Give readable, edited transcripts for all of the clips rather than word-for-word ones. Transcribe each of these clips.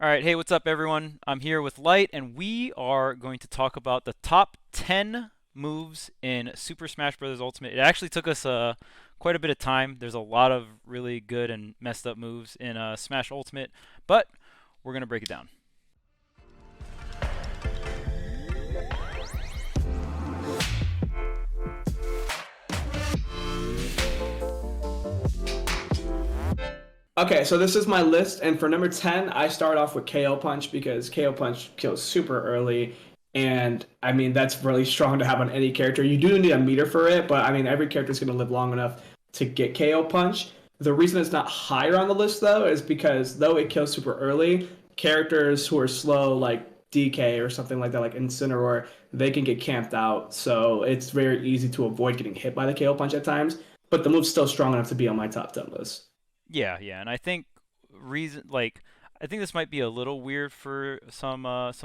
All right, hey, what's up, everyone? I'm here with Light, and we are going to talk about the top 10 moves in Super Smash Bros. Ultimate. It actually took us quite a bit of time. There's a lot of really good and messed up moves in Smash Ultimate, but we're going to break it down. Okay, so this is my list, and for number 10, I start off with KO Punch because KO Punch kills super early, and I mean, that's really strong to have on any character. You do need a meter for it, but I mean, every character is going to live long enough to get KO Punch. The reason it's not higher on the list, though, is because though it kills super early, characters who are slow, like DK or something like that, like Incineroar, they can get camped out, so it's very easy to avoid getting hit by the KO Punch at times, but the move's still strong enough to be on my top 10 list. Yeah, and I think reason like I think this might be a little weird for some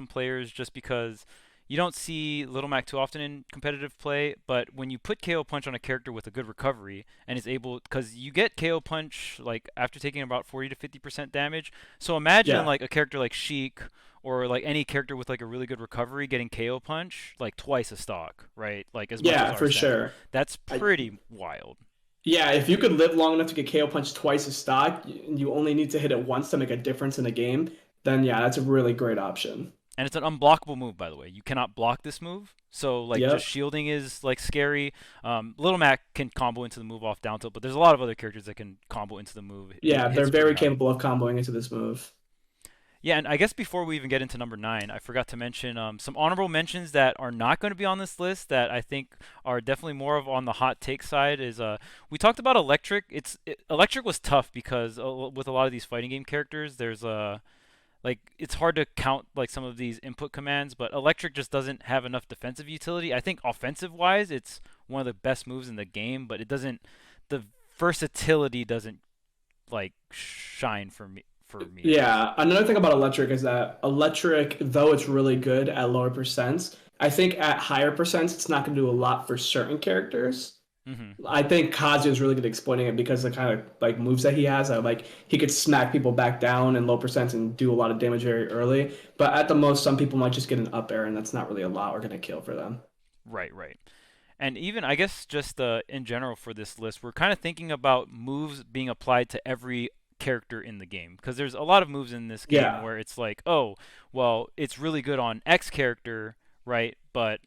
players just because you don't see Little Mac too often in competitive play, but when you put KO Punch on a character with a good recovery and is able, because you get KO Punch like after taking about 40 to 50% damage. So imagine Yeah. like a character like Sheik or like any character with like a really good recovery getting KO Punch like twice a stock, right? Like as much as Yeah, for Arsenic. sure. That's I, pretty wild. yeah, if you could live long enough to get KO punched twice a stock, and you only need to hit it once to make a difference in a game, then yeah, that's a really great option. And it's an unblockable move, by the way. You cannot block this move. So like just Yep. shielding is like scary. Little Mac can combo into the move off down tilt, but there's a lot of other characters that can combo into the move. It Yeah, they're hits pretty very hard. capable of comboing into this move. Yeah, and I guess before we even get into number nine, I forgot to mention some honorable mentions that are not going to be on this list that I think are definitely more of on the hot take side. Is we talked about Electric. Electric was tough because with a lot of these fighting game characters, there's like it's hard to count like some of these input commands, but Electric just doesn't have enough defensive utility. I think offensive wise, it's one of the best moves in the game, but it doesn't the versatility doesn't like shine for me at least. Yeah, another thing about Electric is that Electric, though it's really good at lower percents, I think at higher percents, it's not going to do a lot for certain characters. Hmm. I think Kazuya is really good at exploiting it because of the kind of like moves that he has. Like he could smack people back down in low percents and do a lot of damage very early. But at the most, some people might just get an up air, and that's not really a lot or going to kill for them. Right. And even I guess just in general for this list, we're kind of thinking about moves being applied to every character in the game because there's a lot of moves in this game Yeah. where it's like, oh, well, it's really good on X character, right? But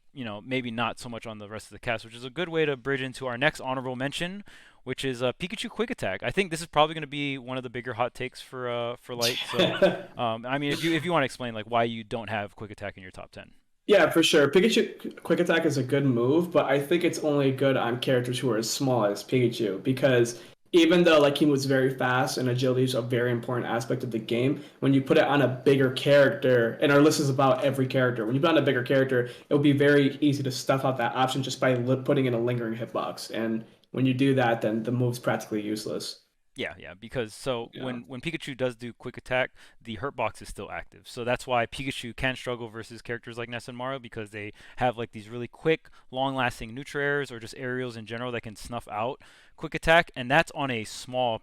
maybe not so much on the rest of the cast, which is a good way to bridge into our next honorable mention, which is Pikachu Quick Attack. I think this is probably going to be one of the bigger hot takes for Light. So, I mean, if you want to explain like why you don't have Quick Attack in your top 10. Yeah, for sure. Pikachu Quick Attack is a good move, but I think it's only good on characters who are as small as Pikachu because even though like he moves very fast and agility is a very important aspect of the game, when you put it on a bigger character, and our list is about every character, when you put on a bigger character, it will be very easy to stuff out that option just by putting in a lingering hitbox. And when you do that, then the move's practically useless. Yeah, because so Yeah. when Pikachu does do quick attack, the hurt box is still active. So that's why Pikachu can struggle versus characters like Ness and Mario because they have like these really quick, long-lasting neutral airs or just aerials in general that can snuff out quick attack, and that's on a small,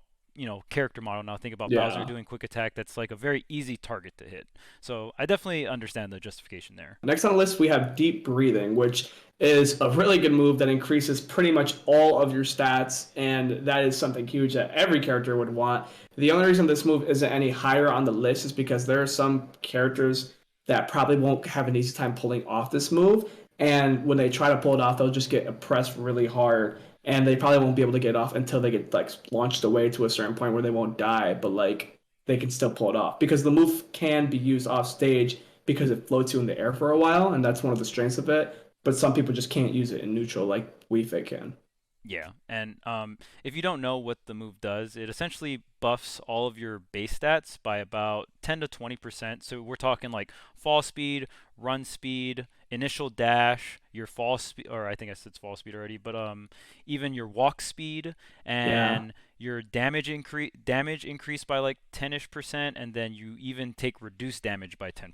character model. Now think about Bowser Yeah. doing quick attack. That's like a very easy target to hit. So I definitely understand the justification there. Next on the list, we have Deep Breathing, which is a really good move that increases pretty much all of your stats, and that is something huge that every character would want. The only reason this move isn't any higher on the list is because there are some characters that probably won't have an easy time pulling off this move, and when they try to pull it off, they'll just get pressed really hard, and they probably won't be able to get it off until they get like launched away to a certain point where they won't die, but like they can still pull it off because the move can be used off stage because it floats you in the air for a while, and that's one of the strengths of it. But some people just can't use it in neutral like Wii Fit can. Yeah, and if you don't know what the move does, it essentially buffs all of your base stats by about 10 to 20%. So we're talking like fall speed, run speed, initial dash, your fall speed, or I think I said fall speed already, but even your walk speed Yeah, and your damage increase by like 10ish percent, and then you even take reduced damage by 10%.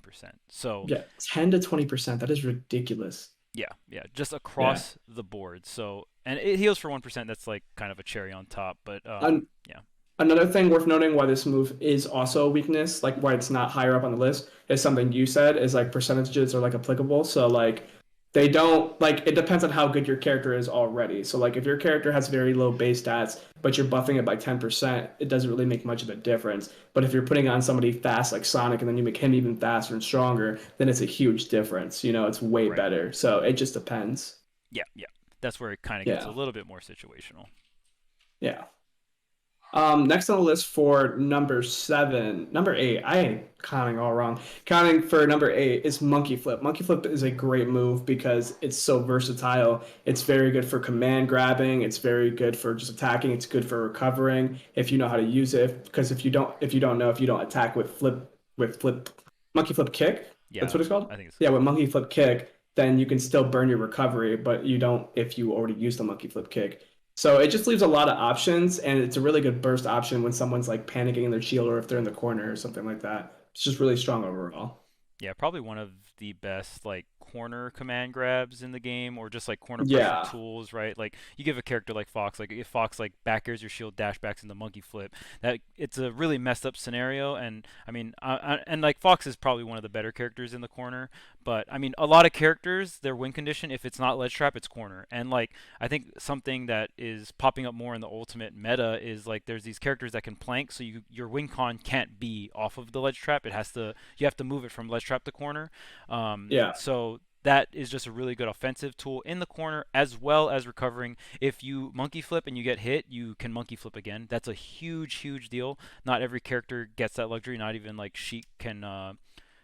So yeah, 10 to 20%. That is ridiculous. yeah, just Yeah, across the board. So, and it heals for 1%. That's like kind of a cherry on top, but Un- yeah. Another thing worth noting why this move is also a weakness, like why it's not higher up on the list, is something you said is like percentages are like applicable. So like they don't like it depends on how good your character is already. So like if your character has very low base stats, but you're buffing it by 10%, it doesn't really make much of a difference. But if you're putting on somebody fast like Sonic and then you make him even faster and stronger, then it's a huge difference. You know, it's way Right. better. So it just depends. Yeah, yeah. That's where it kind of gets a Yeah. little bit more situational. Yeah. Next on the list for number seven, number eight, I ain't counting all wrong. Counting for number eight is Monkey Flip. Monkey Flip is a great move because it's so versatile. It's very good for command grabbing. It's very good for just attacking. It's good for recovering if you know how to use it. Because if you don't attack with flip, Monkey Flip kick. That's Yeah, what it's called. I think it's Yeah, with Monkey Flip kick, then you can still burn your recovery, but you don't if you already used the Monkey Flip kick. So it just leaves a lot of options, and it's a really good burst option when someone's like panicking in their shield or if they're in the corner or something like that. It's just really strong overall. yeah, probably one of the best like corner command grabs in the game, or just like corner pressure Yeah, tools, right? Like you give a character like Fox, like if Fox like back airs your shield, dash backs into monkey flip, that it's a really messed up scenario. And I mean, and like Fox is probably one of the better characters in the corner, but I mean, a lot of characters, their win condition, if it's not ledge trap, it's corner. And like I think something that is popping up more in the ultimate meta is like there's these characters that can plank, so your win con can't be off of the ledge trap. It has to you have to move it from ledge trap to corner. yeah, So that is just a really good offensive tool in the corner as well as recovering. If you monkey flip and you get hit, you can monkey flip again. That's a huge, huge deal. Not every character gets that luxury. Not even like Sheik can.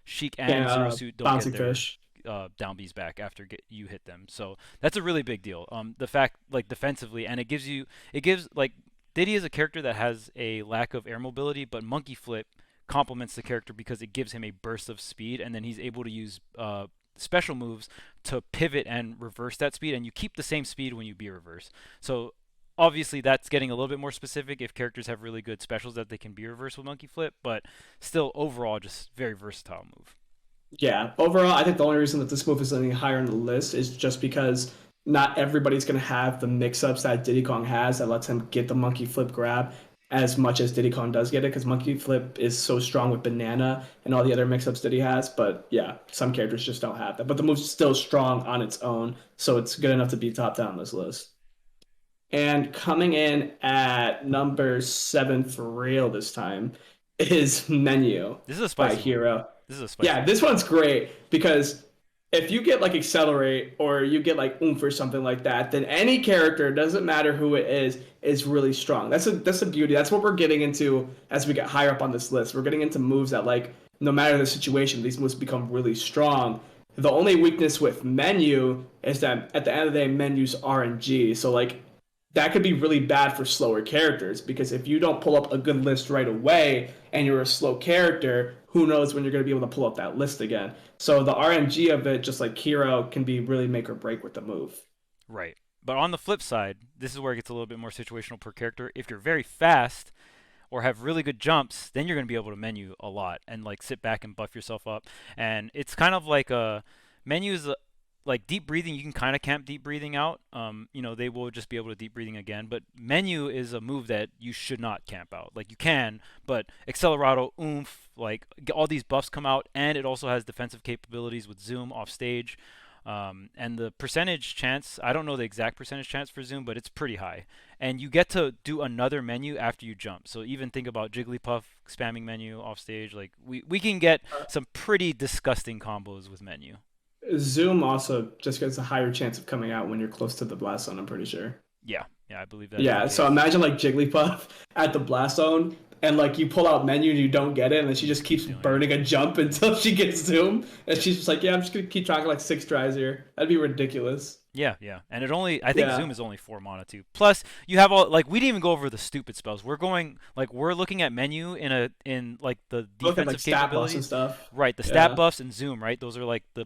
Sheik can and Zero Suit don't get bouncing their fish. down Bs back after you hit them. So that's a really big deal. The fact like defensively, and it gives like Diddy is a character that has a lack of air mobility, but monkey flip complements the character because it gives him a burst of speed, and then he's able to use special moves to pivot and reverse that speed, and you keep the same speed when you be reverse. So obviously that's getting a little bit more specific if characters have really good specials that they can be reversed with monkey flip, but still overall just very versatile move. Yeah, overall, I think the only reason that this move is any higher on the list is just because not everybody's going to have the mix-ups that Diddy Kong has that lets him get the monkey flip grab as much as Diddy Kong does get it, because monkey flip is so strong with banana and all the other mix-ups that he has. But yeah, some characters just don't have that. But the move's still strong on its own, so it's good enough to be top down on this list. And coming in at number seven for real this time is Menu This is a by spicy one. Hero. This is a spicy Yeah, one. this one's great because if you get like accelerate or you get like oomph or something like that, then any character, doesn't matter who it is really strong. That's a beauty. That's what we're getting into as we get higher up on this list. We're getting into moves that like no matter the situation, these moves become really strong. The only weakness with menu is that at the end of the day, menu's RNG. So like that could be really bad for slower characters because if you don't pull up a good list right away and you're a slow character, who knows when you're going to be able to pull up that list again. So the RNG of it, just like Hero, can be really make or break with the move. Right. But on the flip side, this is where it gets a little bit more situational per character. If you're very fast or have really good jumps, then you're going to be able to menu a lot and like sit back and buff yourself up. And it's kind of like a menus like deep breathing. You can kind of camp deep breathing out. They will just be able to deep breathing again. But menu is a move that you should not camp out. Like you can, but Accelerado, Oomph, like all these buffs come out, and it also has defensive capabilities with Zoom off stage. And the percentage chance, I don't know the exact percentage chance for Zoom, but it's pretty high. And you get to do another menu after you jump. So even think about Jigglypuff spamming menu off stage. Like we can get some pretty disgusting combos with menu. Zoom also just gets a higher chance of coming out when you're close to the blast zone, I'm pretty sure. Yeah, yeah, I believe that is the Yeah, so case. imagine like Jigglypuff at the blast zone and like you pull out menu and you don't get it and then she just keeps Stealing it. burning a jump until she gets Zoom and she's just like, yeah, I'm just gonna keep tracking like six tries here. That'd be ridiculous. Yeah, yeah, and I think Yeah. Zoom is only 4 mana too. Plus, you have all like we didn't even go over the stupid spells. We're looking at menu in like the Look at like defensive stat buffs and capabilities. stuff. Right, the stat Yeah. buffs and Zoom, right? Those are like the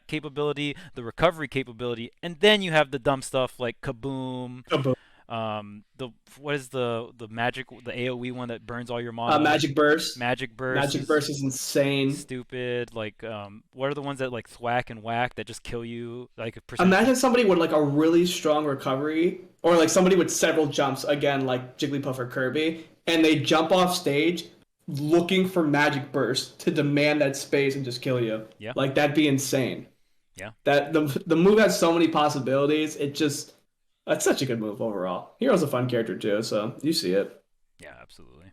capability, the recovery capability, and then you have the dumb stuff like Kaboom, Kaboom. The what is the magic the AOE one that burns all your mana? Magic Burst. Magic Burst Magic is Burst is insane. stupid. Like what are the ones that like thwack and whack that just kill you like a percentage? Imagine somebody with like a really strong recovery, or like somebody with several jumps, again, like Jigglypuff or Kirby, and they jump off stage looking for Magic Burst to demand that space and just kill you. Yeah, Like that'd be insane. yeah, That the move has so many possibilities. It just That's such a good move overall. Hero's a fun character too, so you see it. yeah, absolutely.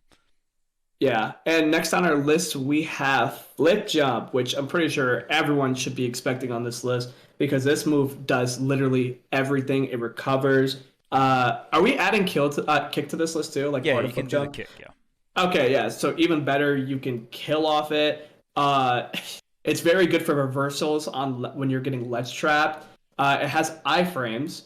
Yeah, and next on our list we have Flip Jump, which I'm pretty sure everyone should be expecting on this list because this move does literally everything. It recovers. Are we adding kick to this list too, like Yeah, part you of can Flip do the Jump? kick. Yeah. Okay, yeah. So even better, you can kill off it. Uh, it's very good for reversals on when you're getting ledge trapped. It has iframes,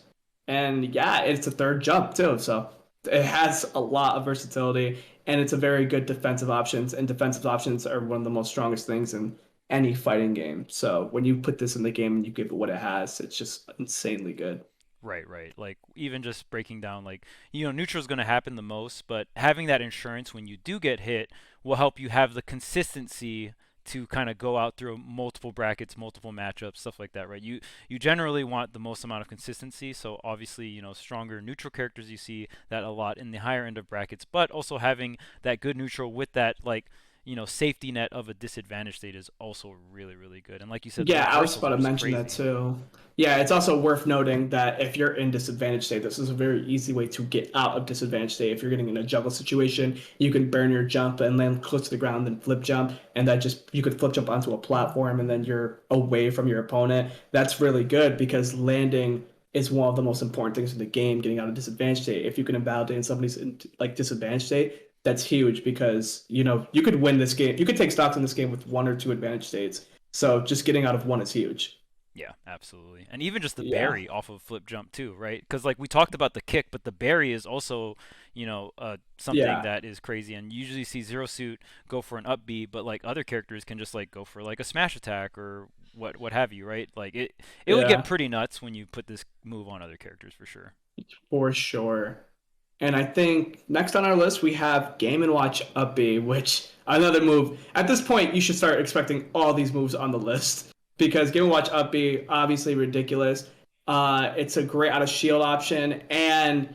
and yeah, it's a third jump too. So it has a lot of versatility, and it's a very good defensive options. And defensive options are one of the most strongest things in any fighting game. So when you put this in the game and you give it what it has, it's just insanely good. Right, right. Like even just breaking down like neutral is going to happen the most, but having that insurance when you do get hit will help you have the consistency to kind of go out through multiple brackets, multiple matchups, stuff like that, right? You generally want the most amount of consistency, so obviously, stronger neutral characters you see that a lot in the higher end of brackets, but also having that good neutral with that like safety net of a disadvantage state is also really really good. And like you said, the Yeah, I was reversals about are to just mention that crazy. too. Yeah, it's also worth noting that if you're in disadvantage state, this is a very easy way to get out of disadvantage state. If you're getting in a juggle situation, you can burn your jump and land close to the ground and flip jump, and that just you could flip jump onto a platform and then you're away from your opponent. That's really good because landing is one of the most important things in the game, getting out of disadvantage state. If you can invalidate somebody's like disadvantage state, that's huge because you could win this game. You could take stocks in this game with one or two advantage states, so just getting out of one is huge. Yeah, absolutely. And even just the Yeah. berry off of flip jump too, right? Because like we talked about the kick, but the berry is also, something Yeah. that is crazy. And you usually see Zero Suit go for an up B, but like other characters can just like go for like a smash attack or what have you, right? Like it would get Yeah. pretty nuts when you put this move on other characters for sure. For sure. And I think next on our list we have Game and Watch Up B, which another move. At this point, you should start expecting all these moves on the list because Game and Watch Up B obviously ridiculous. It's a great out of shield option, and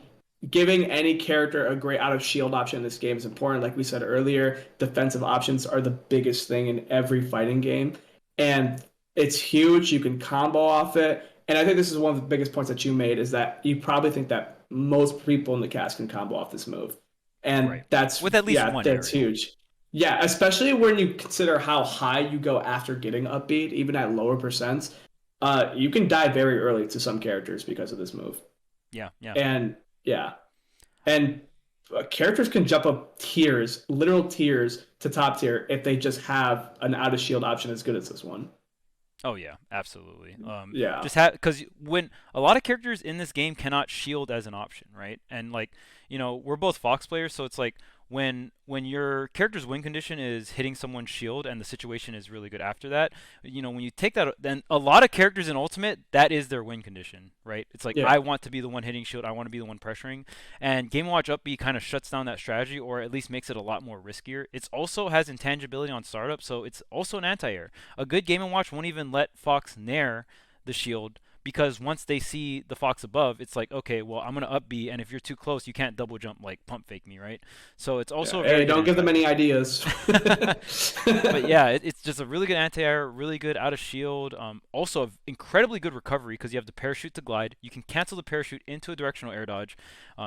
giving any character a great out of shield option in this game is important. Like we said earlier, defensive options are the biggest thing in every fighting game, and it's huge. You can combo off it, and I think this is one of the biggest points that you made is that you probably think that most people in the cast can combo off this move, and Right. With at least one that's aerial. huge. Yeah, especially when you consider how high you go after getting upbeat, even at lower percents. You can die very early to some characters because of this move. Yeah, yeah. And yeah, and characters can jump up tiers, literal tiers to top tier if they just have an out of shield option as good as this one. Oh yeah, absolutely. Yeah, Just have because when a lot of characters in this game cannot shield as an option, right? And like, we're both Fox players, so it's like when your character's win condition is hitting someone's shield and the situation is really good after that, when you take that, then a lot of characters in Ultimate that is their win condition, right? It's like yeah, I want to be the one hitting shield, I want to be the one pressuring, and Game Watch Up B kind of shuts down that strategy or at least makes it a lot more riskier. It also has intangibility on startup, so it's also an anti-air. A good Game and Watch won't even let Fox nair the shield because once they see the Fox above, it's like, okay, well, I'm gonna up B, and if you're too close, you can't double jump like pump fake me, right? So it's yeah. also a Hey, very good don't give them any anti-air. ideas. But yeah, it's just a really good anti-air, really good out of shield. Also, incredibly good recovery because you have the parachute to glide. You can cancel the parachute into a directional air dodge.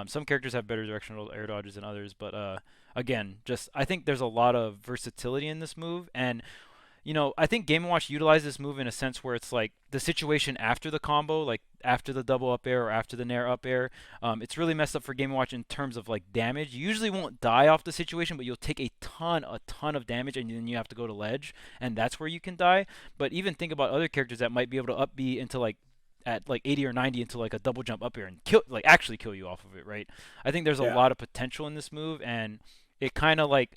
Some characters have better directional air dodges than others, but again, just I think there's a lot of versatility in this move, and I think Game & Watch utilizes this move in a sense where it's like the situation after the combo, like after the double up air or after the nair up air, it's really messed up for Game & Watch in terms of like damage. You usually won't die off the situation, but you'll take a ton of damage, and then you have to go to ledge, and that's where you can die. But even think about other characters that might be able to up B into like at like 80 or 90 into like a double jump up air and kill like actually kill you off of it, right? I think there's a Yeah, lot of potential in this move, and it kind of like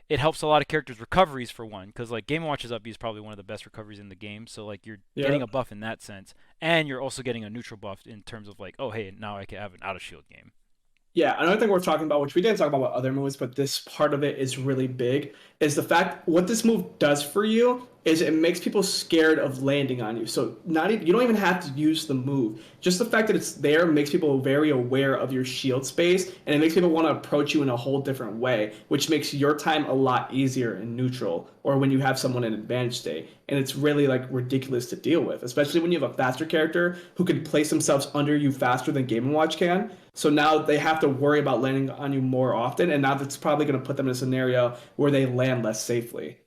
it helps a lot of characters' recoveries for one, because like Game Watches Up B is probably one of the best recoveries in the game. So like you're yeah. getting a buff in that sense, and you're also getting a neutral buff in terms of like, oh hey, now I can have an out of shield game. Yeah, another thing we're talking about, which we didn't talk about with other moves, but this part of it is really big, is the fact what this move does for you is it makes people scared of landing on you. So not even, you don't even have to use the move. Just the fact that it's there makes people very aware of your shield space, and it makes people want to approach you in a whole different way, which makes your time a lot easier in neutral or when you have someone in advantage state. And it's really like ridiculous to deal with, especially when you have a faster character who can place themselves under you faster than Game & Watch can. So now they have to worry about landing on you more often, and now that's probably going to put them in a scenario where they land less safely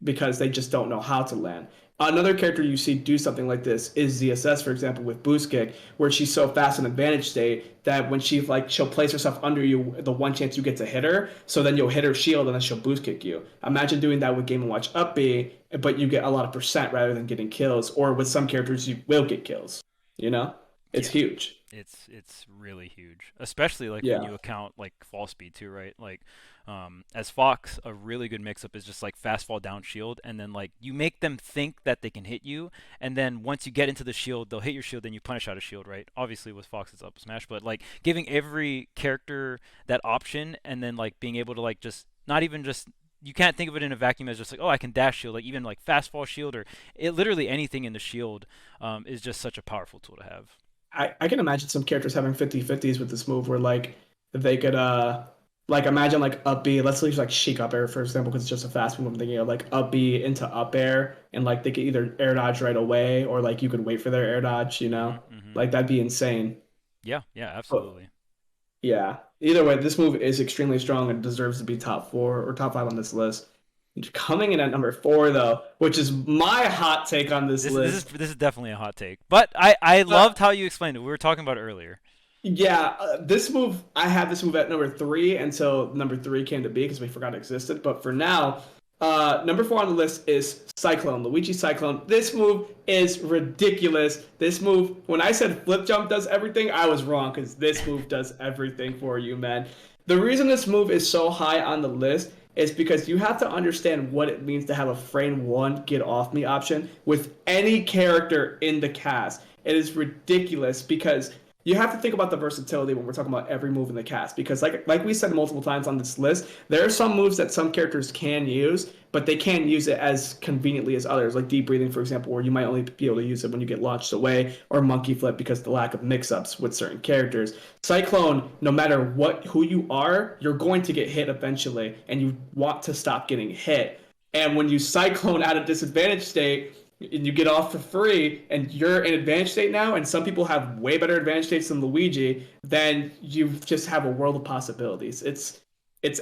because they just don't know how to land. Another character you see do something like this is ZSS, for example, with Boost Kick, where she's so fast in advantage state that when she'll place herself under you, the one chance you get to hit her, so then you'll hit her shield and then she'll Boost Kick you. Imagine doing that with Game & Watch Up B, but you get a lot of percent rather than getting kills, or with some characters you will get kills. You know, it's Yeah. huge. It's really huge, especially like when Yeah. you account like fall speed too, right? Like, as Fox, a really good mix-up is just like fast fall down shield, and then like you make them think that they can hit you, and then once you get into the shield, they'll hit your shield, then you punish out a shield, right? Obviously with Fox it's up smash, but like giving every character that option, and then like being able to like just not even just you can't think of it in a vacuum as just like, oh, I can dash shield, like even like fast fall shield or literally anything in the shield is just such a powerful tool to have. I can imagine some characters having 50-50s with this move where like they could like imagine like up B, let's use like Sheik up air for example, because it's just a fast move. I'm thinking of like up B into up air, and like they could either air dodge right away or like you could wait for their air dodge, you know? Hmm. Like that'd be insane. Yeah, yeah, But absolutely. yeah. Either way, this move is extremely strong and deserves to be top four or top five on this list. Coming in at number four though, which is my hot take on this list. This is definitely a hot take, but I Uh, loved how you explained it. We were talking about it earlier. Yeah, this move, I had this move at number three until number three came to be because we forgot it existed. But for now, number four on the list is Cyclone, Luigi Cyclone. This move is ridiculous. This move, when I said flip jump does everything, I was wrong because this move does everything for you, man. The reason this move is so high on the list is because you have to understand what it means to have a frame one get off me option with any character in the cast. It is ridiculous because you have to think about the versatility when we're talking about every move in the cast because like we said multiple times on this list, there are some moves that some characters can use, but they can't use it as conveniently as others, like deep breathing, for example, where you might only be able to use it when you get launched away, or monkey flip because of the lack of mix-ups with certain characters. Cyclone, no matter who you are, you're going to get hit eventually, and you want to stop getting hit. And when you cyclone at a disadvantage state, and you get off for free and you're in advantage state now, and some people have way better advantage states than Luigi, then you just have a world of possibilities. It's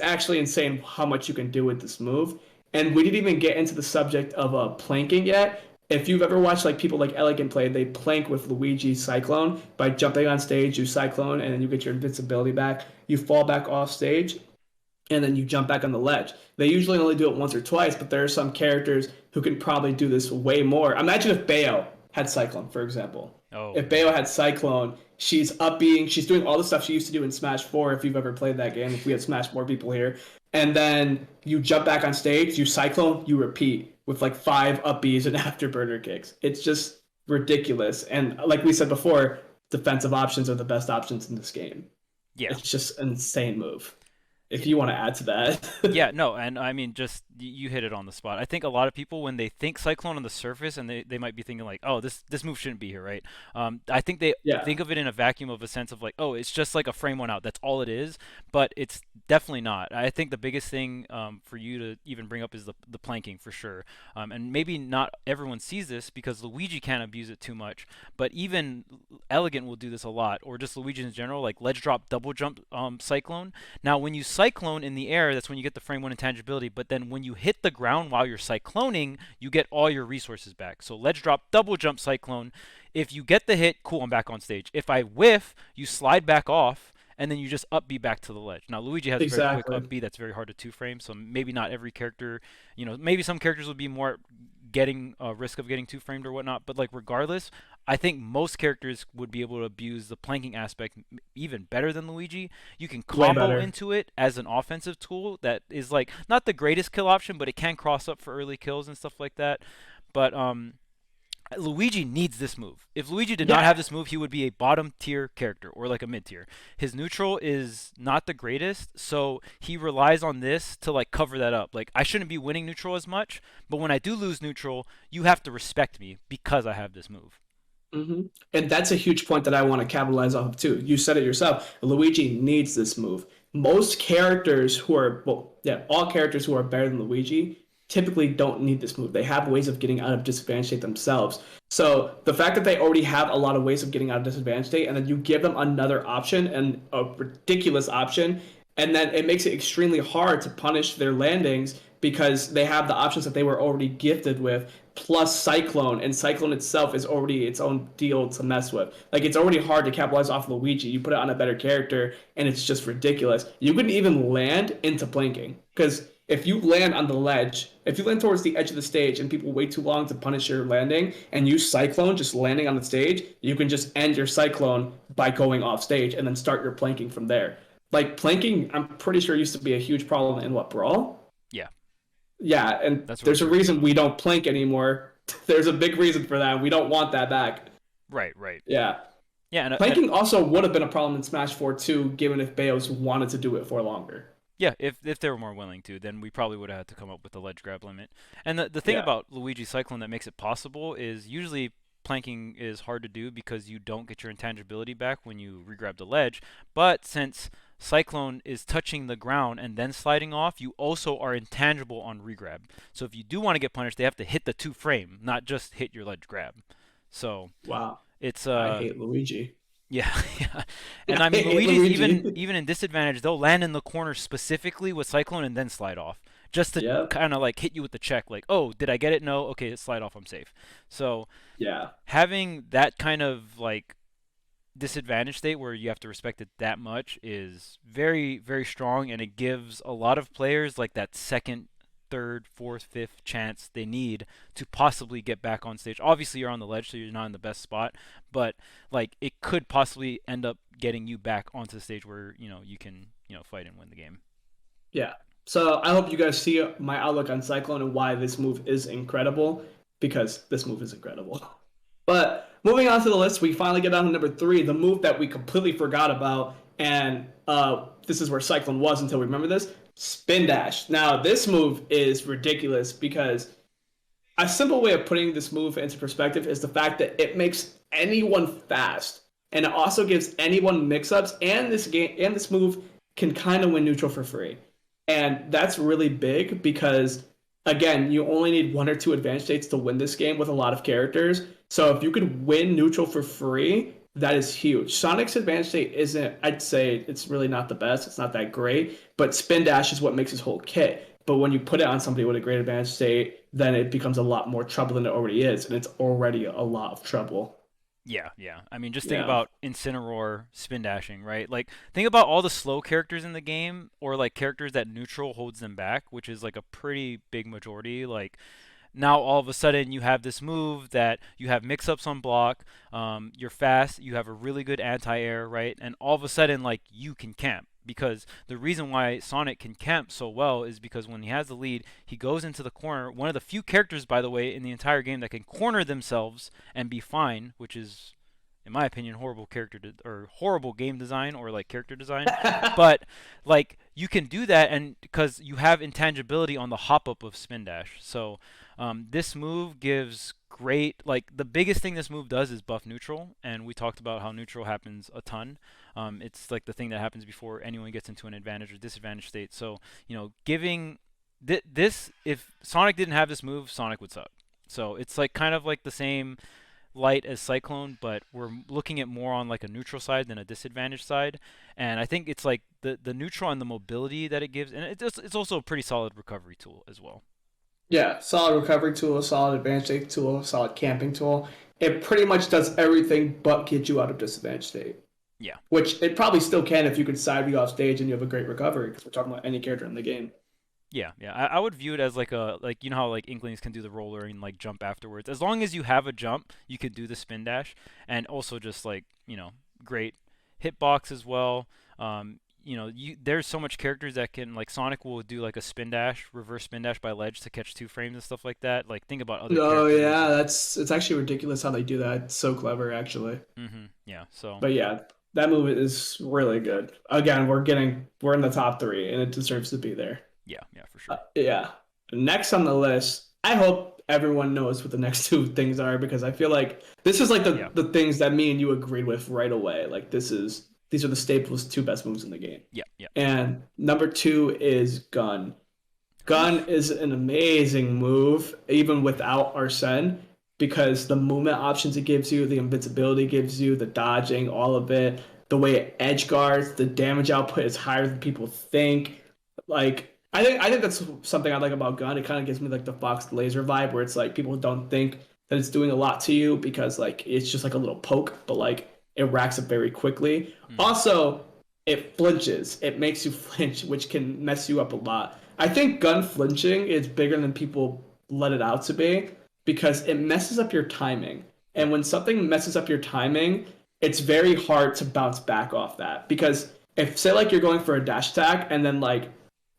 actually insane how much you can do with this move. And we didn't even get into the subject of planking yet. If you've ever watched like people like Elegant play, they plank with Luigi Cyclone by jumping on stage, you cyclone, and then you get your invincibility back. You fall back off stage, and then you jump back on the ledge. They usually only do it once or twice, but there are some characters who can probably do this way more. Imagine if Bayo had Cyclone, for example. Oh If Bayo man. had Cyclone, she's doing all the stuff she used to do in Smash 4 if you've ever played that game, if we had Smash 4 people here. And then you jump back on stage, you Cyclone, you repeat with like 5 up Bs and afterburner kicks. It's just ridiculous. And like we said before, defensive options are the best options in this game. Yeah. It's just an insane move. If you want to add to that. Yeah, no, and I mean, just you hit it on the spot. I think a lot of people, when they think Cyclone on the surface, and they might be thinking like, oh, this move shouldn't be here, right? I think they Yeah, think of it in a vacuum of a sense of like, oh, it's just like a frame one out. That's all it is, but it's definitely not. I think the biggest thing for you to even bring up is the planking for sure, and maybe not everyone sees this because Luigi can abuse it too much, but even Elegant will do this a lot, or just Luigi in general, like ledge drop, double jump, Cyclone. Now, when you cyclone in the air, that's when you get the frame one intangibility. But then when you hit the ground while you're cycloning, you get all your resources back. So ledge drop, double jump, cyclone. If you get the hit, cool, I'm back on stage. If I whiff, you slide back off, and then you just up B back to the ledge. Now Luigi has a very quick exactly. up B that's very hard to two frame, so maybe not every character, maybe some characters would be more getting risk of getting two framed or whatnot. But like regardless, I think most characters would be able to abuse the planking aspect even better than Luigi. You can Way combo better. into it as an offensive tool that is like not the greatest kill option, but it can cross up for early kills and stuff like that. But Luigi needs this move. If Luigi did not Yeah. have this move, he would be a bottom tier character or like a mid tier. His neutral is not the greatest, so he relies on this to like cover that up. Like I shouldn't be winning neutral as much, but when I do lose neutral, you have to respect me because I have this move. hmm And that's a huge point that I want to capitalize off of too. You said it yourself. Luigi needs this move. Most characters who are, well, yeah, all characters who are better than Luigi typically don't need this move. They have ways of getting out of disadvantage state themselves. So the fact that they already have a lot of ways of getting out of disadvantage state, and then you give them another option and a ridiculous option, and then it makes it extremely hard to punish their landings because they have the options that they were already gifted with plus Cyclone, and Cyclone itself is already its own deal to mess with. Like it's already hard to capitalize off Luigi. You put it on a better character, and it's just ridiculous. You couldn't even land into planking because if you land on the ledge, if you land towards the edge of the stage and people wait too long to punish your landing and use Cyclone just landing on the stage, you can just end your Cyclone by going off stage and then start your planking from there. Like planking, I'm pretty sure used to be a huge problem in what Brawl. Yeah, Yeah, and that's what there's a it is. reason we don't plank anymore. There's a big reason for that. We don't want that back. Right, right. Yeah. Yeah, and Planking also would have been a problem in Smash 4 too, given if Baos wanted to do it for longer. yeah, if they were more willing to, then we probably would have had to come up with a ledge grab limit. And the thing Yeah. about Luigi Cyclone that makes it possible is usually planking is hard to do because you don't get your intangibility back when you regrab the ledge. But since Cyclone is touching the ground and then sliding off, you also are intangible on regrab. So if you do want to get punished, they have to hit the two frame, not just hit your ledge grab. So Wow. it's I hate Luigi. yeah, yeah. And I I mean hate Luigi's Luigi. even in disadvantage, they'll land in the corner specifically with Cyclone and then slide off. Just to Yep. kind of like hit you with the check, like, oh, did I get it? No, okay, slide off, I'm safe. So Yeah. having that kind of like disadvantage state where you have to respect it that much is very, very strong, and it gives a lot of players like that second, third, fourth, fifth chance they need to possibly get back on stage. Obviously, you're on the ledge, so you're not in the best spot, but like it could possibly end up getting you back onto the stage where you can fight and win the game. Yeah. So I hope you guys see my outlook on Cyclone and why this move is incredible, because this move is incredible. But moving on to the list, we finally get down to number three, the move that we completely forgot about, and this is where Cyclone was until we remember this, Spin Dash. Now this move is ridiculous because a simple way of putting this move into perspective is the fact that it makes anyone fast, and it also gives anyone mix-ups. And this move can kind of win neutral for free, and that's really big because again, you only need one or two advantage states to win this game with a lot of characters. So if you could win neutral for free, that is huge. Sonic's advantage state isn't, I'd say it's really not the best. It's not that great, but Spin Dash is what makes his whole kit. But when you put it on somebody with a great advantage state, then it becomes a lot more trouble than it already is, and it's already a lot of trouble. Yeah, yeah. I mean, just think Yeah. about Incineroar spin dashing, right? Like, think about all the slow characters in the game, or like characters that neutral holds them back, which is like a pretty big majority. Like, now all of a sudden you have this move that you have mix-ups on block, you're fast, you have a really good anti-air, right? And all of a sudden, like, you can camp. Because the reason why Sonic can camp so well is because when he has the lead, he goes into the corner. One of the few characters, by the way, in the entire game that can corner themselves and be fine, which is, in my opinion, horrible or horrible game design or like character design. But like you can do that, and because you have intangibility on the hop up of spin dash. So this move gives great, like the biggest thing this move does is buff neutral, and we talked about how neutral happens a ton. It's like the thing that happens before anyone gets into an advantage or disadvantage state. So giving this, if Sonic didn't have this move, Sonic would suck. So it's like kind of like the same light as Cyclone, but we're looking at more on like a neutral side than a disadvantage side. And I think it's like the neutral and the mobility that it gives, and it's also a pretty solid recovery tool as well. Yeah, solid recovery tool, solid advantage state tool, solid camping tool. It pretty much does everything but get you out of disadvantage state. Yeah. Which it probably still can if you could side B off stage and you have a great recovery, because we're talking about any character in the game. Yeah, yeah. I would view it as like how like Inklings can do the roller and like jump afterwards. As long as you have a jump, you can do the spin dash, and also just like great hitbox as well. there's so much characters that can like Sonic will do like a spin dash, reverse spin dash by ledge to catch 2 frames and stuff like that. Like think about other Oh characters yeah, and it's actually ridiculous how they do that. It's so clever, actually. yeah. So But yeah, that movie is really good. Again, we're in the top three, and it deserves to be there. yeah, for sure. Yeah. Next on the list, I hope everyone knows what the next two things are because I feel like this is like Yeah, the things that me and you agreed with right away. Like these are the staples, two best moves in the game. yeah. And number two is Gun. Gun is an amazing move, even without Arsene, because the movement options it gives you, the invincibility gives you, the dodging, all of it, the way it edge guards, the damage output is higher than people think. Like I think that's something I like about Gun. It kind of gives me like the Fox Laser vibe, where it's like people don't think that it's doing a lot to you because like it's just like a little poke, but like it racks up very quickly. Hmm. Also, it flinches. It makes you flinch, which can mess you up a lot. I think gun flinching is bigger than people let it out to be because it messes up your timing. Yeah, And when something messes up your timing, it's very hard to bounce back off that. Because if say like you're going for a dash attack and then like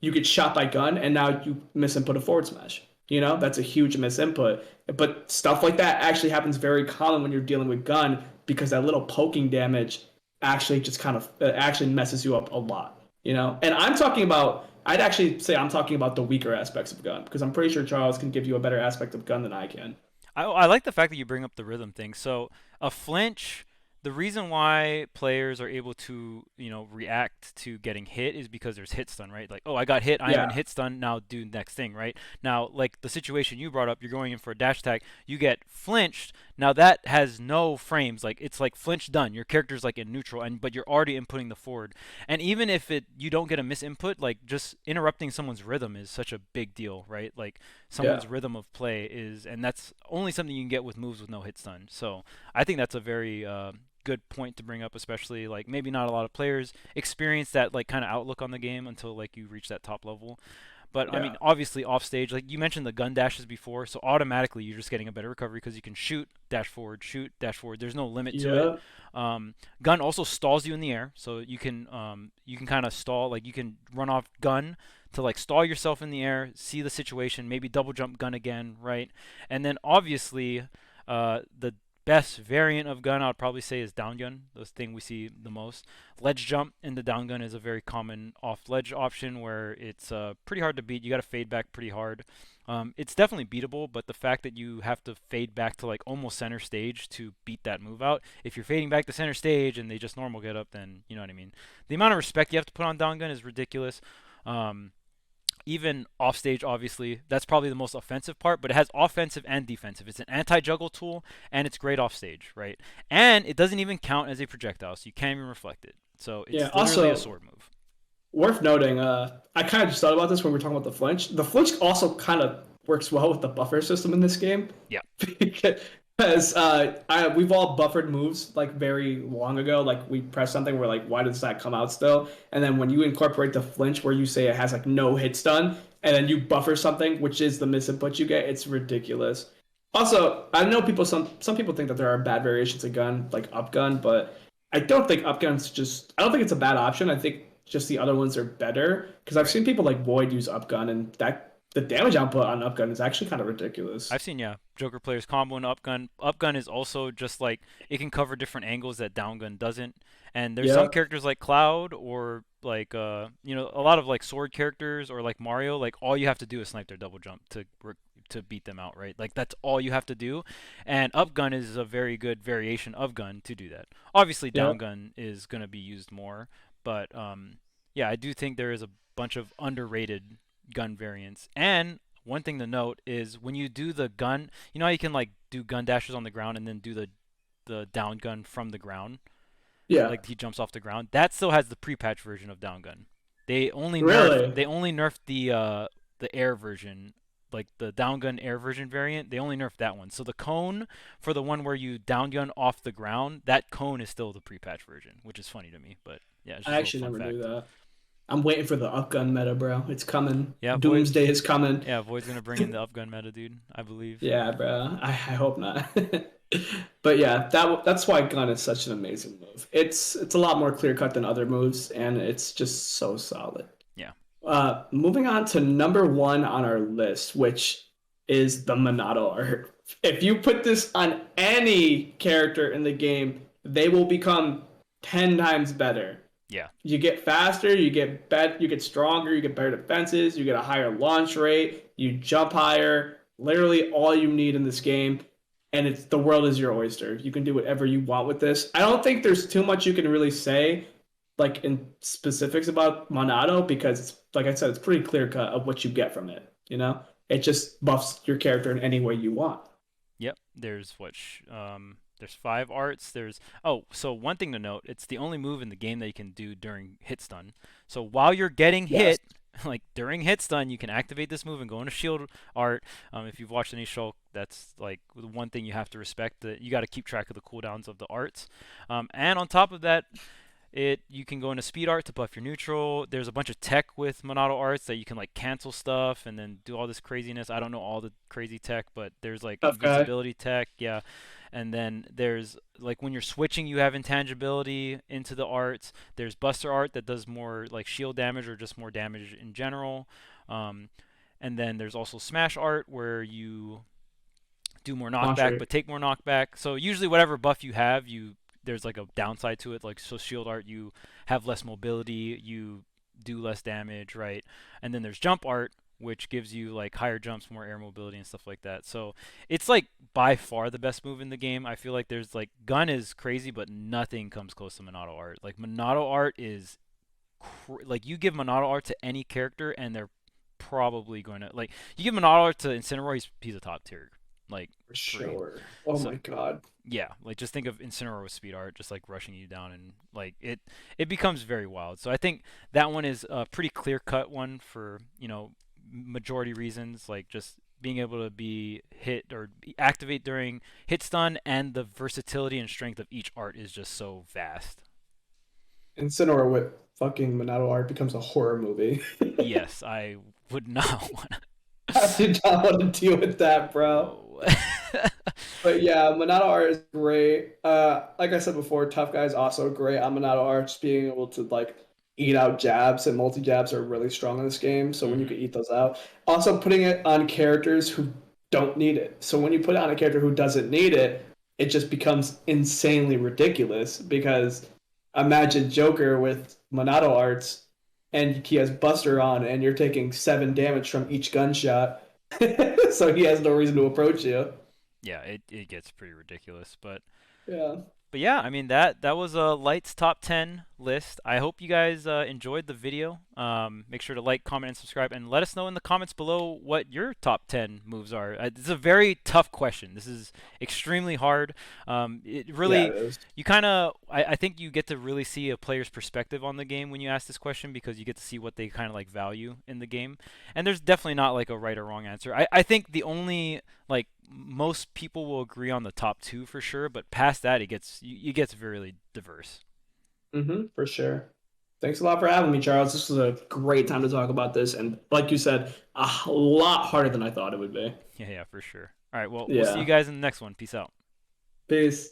you get shot by gun and now you misinput a forward smash. You know, that's a huge misinput. But stuff like that actually happens very common when you're dealing with gun because that little poking damage actually just kind of actually messes you up a lot, you know. And I'm talking about. I'd actually say I'm talking about the weaker aspects of gun because I'm pretty sure Charles can give you a better aspect of gun than I can. I like the fact that you bring up the rhythm thing. So a flinch, the reason why players are able to, react to getting hit is because there's hit stun, right? Like, oh, I got hit, I am in Yeah, hit stun, now do next thing, right? Now, like the situation you brought up, you're going in for a dash attack, you get flinched. Now that has no frames, like it's like flinch done. Your character's like in neutral, and but you're already inputting the forward. And even if you don't get a misinput, like just interrupting someone's rhythm is such a big deal, right? Like yeah, someone's rhythm of play is, and that's only something you can get with moves with no hit stun. So I think that's a very good point to bring up, especially like maybe not a lot of players experience that like kind of outlook on the game until like you reach that top level. But I yeah, mean, obviously off stage, like you mentioned the gun dashes before, so automatically you're just getting a better recovery because you can shoot, dash forward. There's no limit to it. yeah. Gun also stalls you in the air, so you can kind of stall, like you can run off gun to like stall yourself in the air, see the situation, maybe double jump gun again, right? And then obviously, the best variant of gun I would probably say is down gun, the thing we see the most. Ledge jump in the down gun is a very common off ledge option where it's pretty hard to beat. You got to fade back pretty hard. It's definitely beatable, but the fact that you have to fade back to like almost center stage to beat that move out, if you're fading back to center stage and they just normal get up, then you know what I mean. The amount of respect you have to put on down gun is ridiculous. Um, Even off stage, obviously, that's probably the most offensive part, but it has offensive and defensive. It's an anti juggle tool, and it's great off stage, right? And it doesn't even count as a projectile, so you can't even reflect it. So Yeah. it's literally a Also, sword move. worth noting, I kind of just thought about this when we were talking about the flinch. The flinch also kind of works well with the buffer system in this game Yeah, because we've all buffered moves like very long ago. Like we press something, we're like, why does that come out still? And then when you incorporate the flinch, where you say it has like no hit stun, and then you buffer something, which is the misinput you get, it's ridiculous. Also, I know some people think that there are bad variations of gun, like up gun, but I don't think up gun's just. I don't think it's a bad option. I think just the other ones are better because I've right. seen people like Void use upgun, and that the damage output on upgun is actually kind of ridiculous. I've seen, yeah, Joker players combo and upgun. Upgun is also just like it can cover different angles that downgun doesn't. And there's some Yeah, characters like Cloud or like a lot of like sword characters or like Mario, like all you have to do is snipe their double jump to beat them out, right? Like that's all you have to do. And upgun is a very good variation of gun to do that. Obviously yeah. downgun is going to be used more, but yeah, I do think there is a bunch of underrated gun variants. And one thing to note is when you do the gun, you know how you can like do gun dashes on the ground and then do the down gun from the ground, Yeah. like he jumps off the ground. That still has the pre-patch version of down gun. Really? They only nerfed the air version, like the down gun air version variant. They only nerfed that one. So the cone for the one where you down gun off the ground, that cone is still the pre-patch version, which is funny to me. But yeah, it's I just a little actually fun never knew fact. that. I'm waiting for the upgun meta, bro. It's coming. Yeah, Void. Doomsday is coming. Yeah, Void's gonna bring in the upgun meta, dude. I believe. Yeah, bro. I hope not. But yeah, that's why gun is such an amazing move. It's a lot more clear cut than other moves, and it's just so solid. Yeah. Moving on to number one on our list, which is the Monado art. If you put this on any character in the game, they will become 10 times better. Yeah. You get faster, you get stronger, you get better defenses, you get a higher launch rate, you jump higher. Literally all you need in this game, and it's the world is your oyster. You can do whatever you want with this. I don't think there's too much you can really say like in specifics about Monado because it's like I said, it's pretty clear cut of what you get from it. It just buffs your character in any way you want. Yep. There's 5 arts. So one thing to note, it's the only move in the game that you can do during hit stun. So while you're getting Yes. hit, like during hit stun, you can activate this move and go into shield art. If you've watched any show, that's like the one thing you have to respect. That you got to keep track of the cooldowns of the arts. And on top of that, you can go into speed art to buff your neutral. There's a bunch of tech with Monado arts that you can like cancel stuff and then do all this craziness. I don't know all the crazy tech, but there's like Tough guy. invincibility tech, yeah. And then there's like when you're switching, you have intangibility into the arts. There's Buster art that does more like shield damage or just more damage in general. Um, and then there's also Smash art where you do more Launch knockback rate. but take more knockback. So usually whatever buff you have, there's like a downside to it. Like so shield art, you have less mobility, you do less damage, right? And then there's jump art, which gives you like higher jumps, more air mobility and stuff like that. So it's like by far the best move in the game. I feel like there's like gun is crazy, but nothing comes close to Monado art. Like Monado art is like you give Monado art to any character and they're probably going to like you give Monado art to Incineroar, he's a top tier like For 3. sure. Oh So my god. yeah, like just think of Incineroar with speed art, just like rushing you down, and like it becomes very wild. So I think that one is a pretty clear cut one for majority reasons, like just being able to be hit or activate during hit stun, and the versatility and strength of each art is just so vast. Incineroar with fucking Monado art becomes a horror movie. Yes, I would not want to. I do not want to deal with that, bro. No. But yeah, Monado art is great. Like I said before, tough guy is also great on Monado art. Just being able to like eat out jabs and multi jabs are really strong in this game. So when you Hmm. can eat those out, also putting it on characters who don't need it. So when you put it on a character who doesn't need it, it just becomes insanely ridiculous because imagine Joker with Monado arts and he has Buster on and you're taking 7 damage from each gunshot. So he has no reason to approach you. Yeah, it gets pretty ridiculous, Yeah. but yeah, I mean that was a Lights top 10 list. I hope you guys enjoyed the video. Make sure to like, comment, and subscribe, and let us know in the comments below what your top 10 moves are. This is a very tough question. This is extremely hard. It Yeah, really, it is. you kind of, I think you get to really see a player's perspective on the game when you ask this question because you get to see what they kind of like value in the game. And there's definitely not like a right or wrong answer. I think the only like most people will agree on the top two for sure, but past that it gets really diverse. For sure. Thanks a lot for having me, Charles. This was a great time to talk about this, and like you said, a lot harder than I thought it would be. Yeah, for sure. All right, well, we'll see you Yeah. guys in the next one. Peace out. Peace.